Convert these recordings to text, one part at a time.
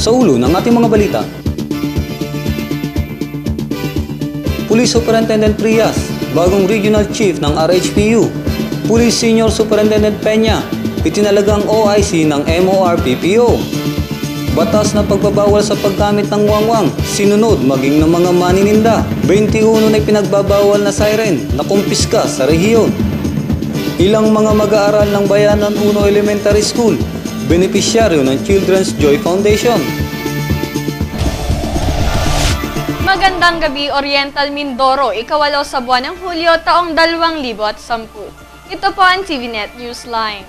Sa ulo ng ating mga balita, Police Superintendent Prias, bagong Regional Chief ng RHPU. Police Senior Superintendent Peña, itinalagang OIC ng MORPPO. Batas na pagbabawal sa paggamit ng wangwang, sinunod maging ng mga manininda. 21 na pinagbabawal na siren na kumpiska sa rehiyon. Ilang mga mag-aaral ng Bayanan 1 Elementary School, benepisyaryo ng Children's Joy Foundation. Magandang gabi, Oriental Mindoro, ikawalo sa buwan ng Hulyo taong 2010. Ito po ang TVNet Newsline.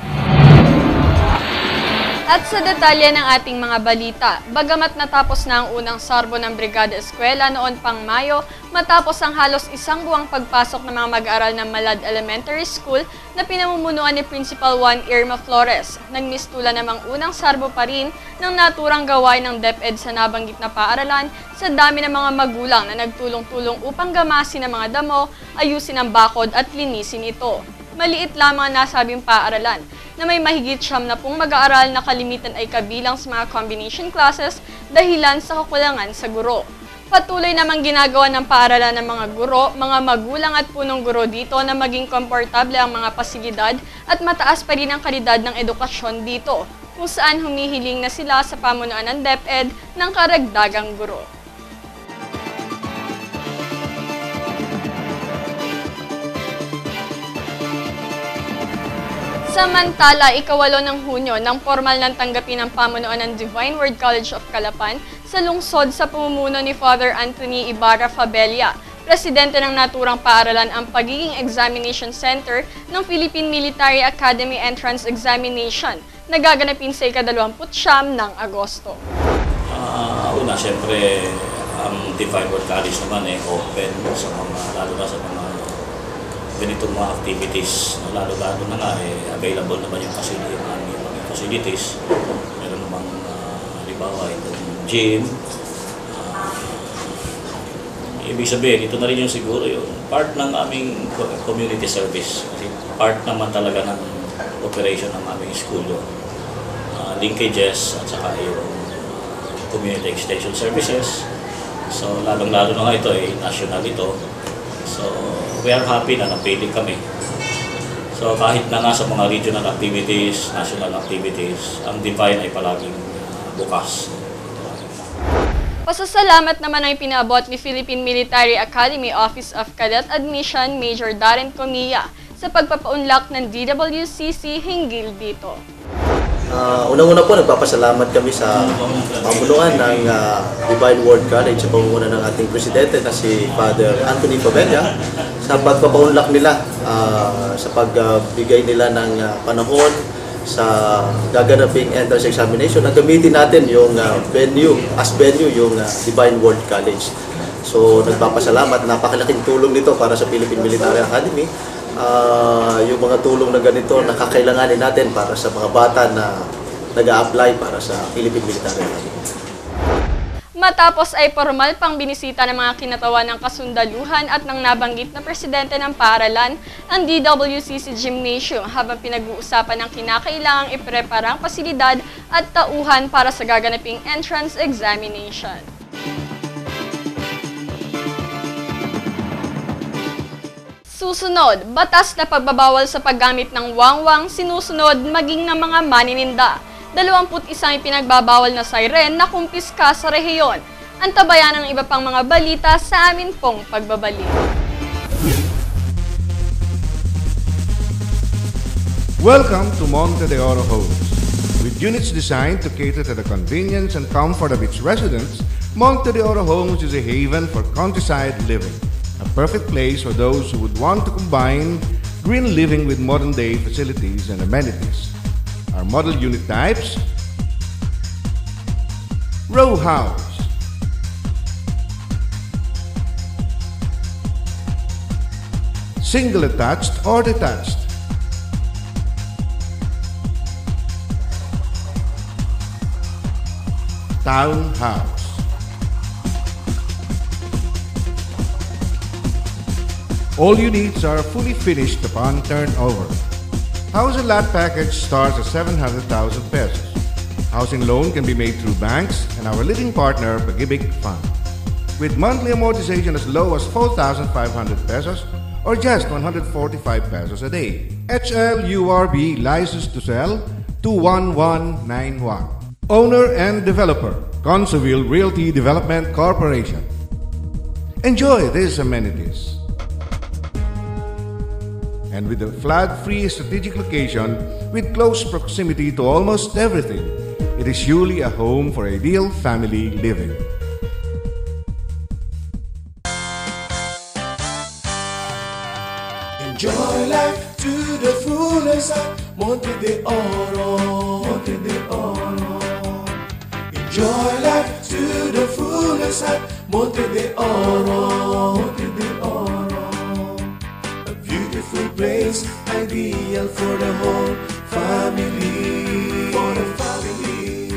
At sa detalye ng ating mga balita, bagamat natapos na ang unang sarbo ng Brigada Eskwela noon pang Mayo, matapos ang halos isang buwang pagpasok ng mga mag-aaral ng Malad Elementary School na pinamumunuan ni Principal 1 Irma Flores, nagmistula namang unang sarbo pa rin ng naturang gawain ng DepEd sa nabanggit na paaralan sa dami ng mga magulang na nagtulong-tulong upang gamasin ang mga damo, ayusin ang bakod at linisin ito. Maliit lamang ang nasabing paaralan na may mahigit 70 mag-aaral na kalimitan ay kabilang sa mga combination classes dahilan sa kakulangan sa guro. Patuloy namang ginagawa ng paaralan ng mga guro, mga magulang at punong guro dito na maging komportable ang mga pasilidad at mataas pa rin ang kalidad ng edukasyon dito, kung saan humihiling na sila sa pamunuan ng DepEd ng karagdagang guro. Samantala, ikawalo ng Hunyo nang formal nang tanggapin ang pamunuan ng Divine Word College of Calapan sa lungsod sa pamumuno ni Father Anthony Ibarra Fabella, presidente ng naturang paaralan ang pagiging examination center ng Philippine Military Academy Entrance Examination na gaganapin sa ika-29 ng Agosto. Una, siyempre, ang Divine Word College naman open sa mga, lalo na sa mga ganitong mga activities, lalo-lalo na nga available naman yung facilities. Meron namang halimbawa itong gym. Ibig sabihin, ito na rin yung siguro yung part ng aming community service. Kasi part naman talaga ng operation ng aming school yun. Linkages at saka yung community extension services. So lalong-lalo na nga ito national ito. So we are happy na napili kami. So kahit na nga sa mga regional activities, national activities, ang Divine ay palaging bukas. Pasasalamat naman ang ipinaabot ni Philippine Military Academy Office of Cadet Admission Major Darren Comilla sa pagpapaunlak ng DWCC hinggil dito. Unang-una po, nagpapasalamat kami sa pamunuan ng Divine Word College sa pamumuno ng ating presidente na si Father Anthony Fabella sa pagpapaunlak nila sa pagbigay nila ng panahon sa gaganaping entrance examination na gamitin natin yung venue yung Divine Word College. So nagpapasalamat, napakalaking tulong nito para sa Philippine Military Academy. Yung mga tulong na ganito na kakailanganin natin para sa mga bata na nag-a-apply para sa Philippine Military Academy. Matapos ay formal pang binisita ng mga kinatawan ng kasundaluhan at ng nabanggit na presidente ng paaralan ang DWCC Gymnasium habang pinag-uusapan ng kinakailangang ipreparang pasilidad at tauhan para sa gaganaping entrance examination. Susunod, batas na pagbabawal sa paggamit ng wangwang sinusunod maging ng mga manininda. 21 ipinagbabawal na siren na kumpiska sa rehiyon. Antabayan ang iba pang mga balita sa amin pong pagbabalik. Welcome to Monte de Oro Homes. With units designed to cater to the convenience and comfort of its residents, Monte de Oro Homes is a haven for countryside living. A perfect place for those who would want to combine green living with modern-day facilities and amenities. Our model unit types: row house, single attached or detached, townhouse, all units are fully finished upon turnover. House and lot package starts at 700,000 pesos. Housing loan can be made through banks and our leading partner, Pag-ibig Fund. With monthly amortization as low as 4,500 pesos or just 145 pesos a day. HLURB licensed to sell 21191. Owner and developer, Consoville Realty Development Corporation. Enjoy these amenities. And with a flood-free strategic location with close proximity to almost everything, it is surely a home for ideal family living. Enjoy life to the fullest at Monte de Oro, Monte de Oro. Enjoy life to the fullest at Monte de Oro, Monte de Oro. A beautiful place, ideal for the whole family, for the family.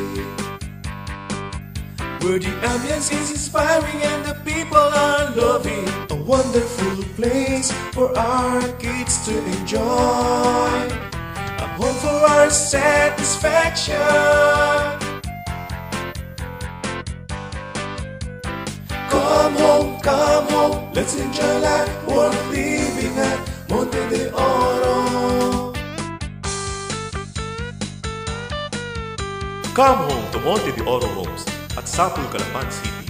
Where the ambience is inspiring and the people are loving. A wonderful place for our kids to enjoy. A home for our satisfaction. Come home, let's enjoy life worth living at Monte de Oro. Come home to Monte de Oro Homes at Sapul, Calapan City.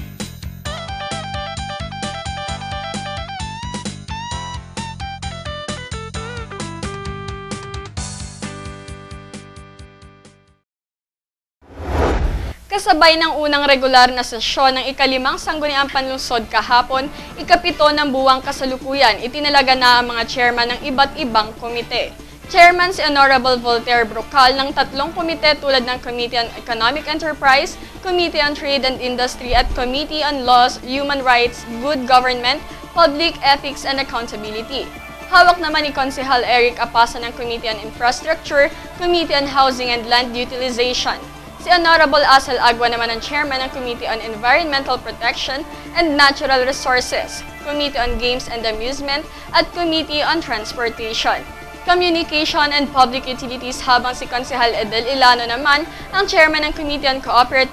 Kasabay ng unang regular na sesyon ng ika-5 Sangguniang Panlungsod kahapon, ika-7 ng buwang kasalukuyan, itinalaga na ang mga chairman ng iba't ibang komite. Chairman si Honorable Voltaire Brocal ng 3 komite tulad ng Committee on Economic Enterprise, Committee on Trade and Industry at Committee on Laws, Human Rights, Good Government, Public Ethics and Accountability. Hawak naman ni Konsehal Eric Apasa ng Committee on Infrastructure, Committee on Housing and Land Utilization. Si Honorable Asal Agua naman ang Chairman ng Committee on Environmental Protection and Natural Resources, Committee on Games and Amusement, at Committee on Transportation, Communication and Public Utilities, habang si Konsehal Edel Ilano naman ang Chairman ng Committee on Cooperative